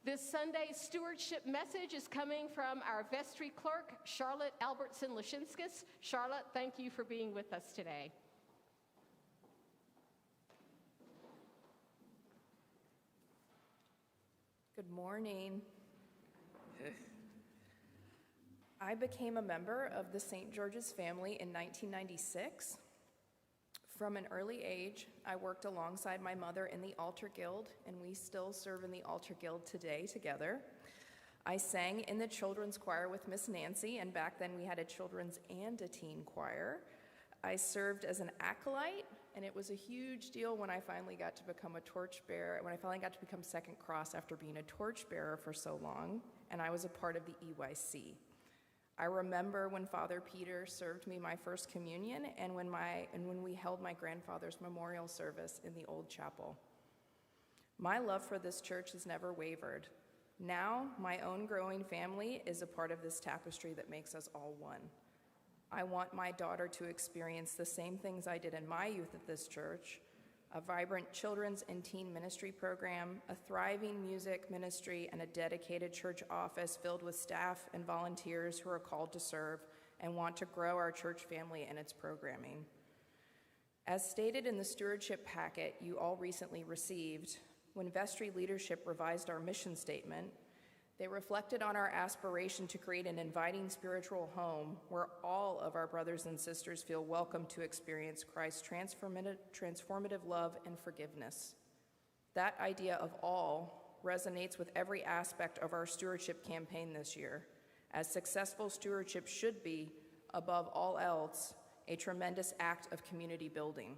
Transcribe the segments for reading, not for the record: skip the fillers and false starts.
This Sunday's stewardship message is coming from our vestry clerk, Charlotte Albertson Lescinskis. Charlotte, thank you for being with us today. Good morning. I became a member of the St. George's family in 1996. From an early age, I worked alongside my mother in the Altar Guild, and we still serve in the Altar Guild today together. I sang in the children's choir with Miss Nancy, and back then we had a children's and a teen choir. I served as an acolyte, and it was a huge deal when I finally got to become a torchbearer, when I finally got to become Second Cross after being a torchbearer for so long, and I was a part of the EYC. I remember when Father Peter served me my first communion and when we held my grandfather's memorial service in the old chapel. My love for this church has never wavered. Now, my own growing family is a part of this tapestry that makes us all one. I want my daughter to experience the same things I did in my youth at this church: a vibrant children's and teen ministry program, a thriving music ministry, and a dedicated church office filled with staff and volunteers who are called to serve and want to grow our church family and its programming. As stated in the stewardship packet you all recently received, when vestry leadership revised our mission statement, they reflected on our aspiration to create an inviting spiritual home where all of our brothers and sisters feel welcome to experience Christ's transformative love and forgiveness. That idea of all resonates with every aspect of our stewardship campaign this year, as successful stewardship should be, above all else, a tremendous act of community building.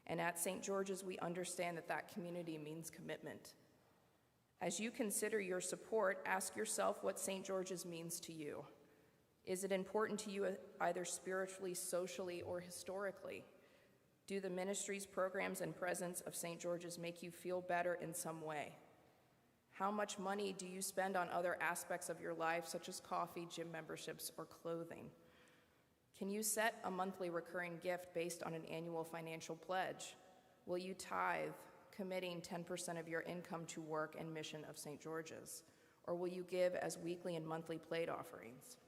And at St. George's, we understand that that community means commitment. As you consider your support, ask yourself what St. George's means to you. Is it important to you either spiritually, socially, or historically? Do the ministries, programs, and presence of St. George's make you feel better in some way? How much money do you spend on other aspects of your life, such as coffee, gym memberships, or clothing? Can you set a monthly recurring gift based on an annual financial pledge? Will you tithe, committing 10% of your income to work and mission of St. George's? Or will you give as weekly and monthly plate offerings?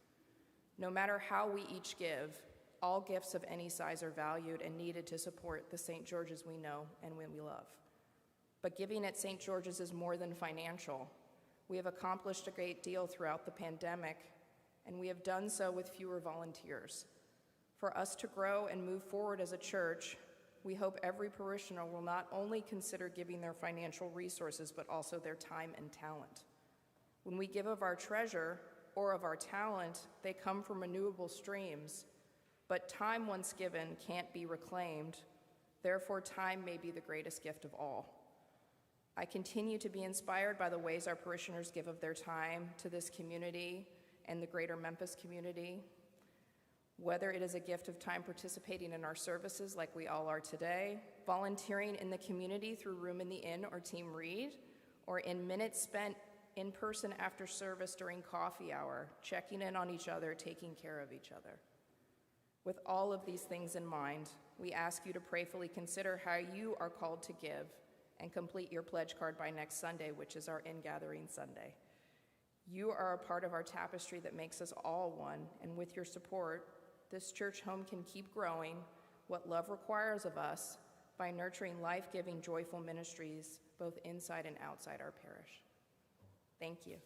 No matter how we each give, all gifts of any size are valued and needed to support the St. George's we know and we love. But giving at St. George's is more than financial. We have accomplished a great deal throughout the pandemic, and we have done so with fewer volunteers. For us to grow and move forward as a church, we hope every parishioner will not only consider giving their financial resources, but also their time and talent. When we give of our treasure or of our talent, they come from renewable streams, but time once given can't be reclaimed. Therefore, time may be the greatest gift of all. I continue to be inspired by the ways our parishioners give of their time to this community and the greater Memphis community. Whether it is a gift of time participating in our services like we all are today, volunteering in the community through Room in the Inn or Team Read, or in minutes spent in person after service during coffee hour, checking in on each other, taking care of each other. With all of these things in mind, we ask you to prayerfully consider how you are called to give and complete your pledge card by next Sunday, which is our In-Gathering Sunday. You are a part of our tapestry that makes us all one, and with your support, this church home can keep growing what love requires of us by nurturing life-giving, joyful ministries both inside and outside our parish. Thank you.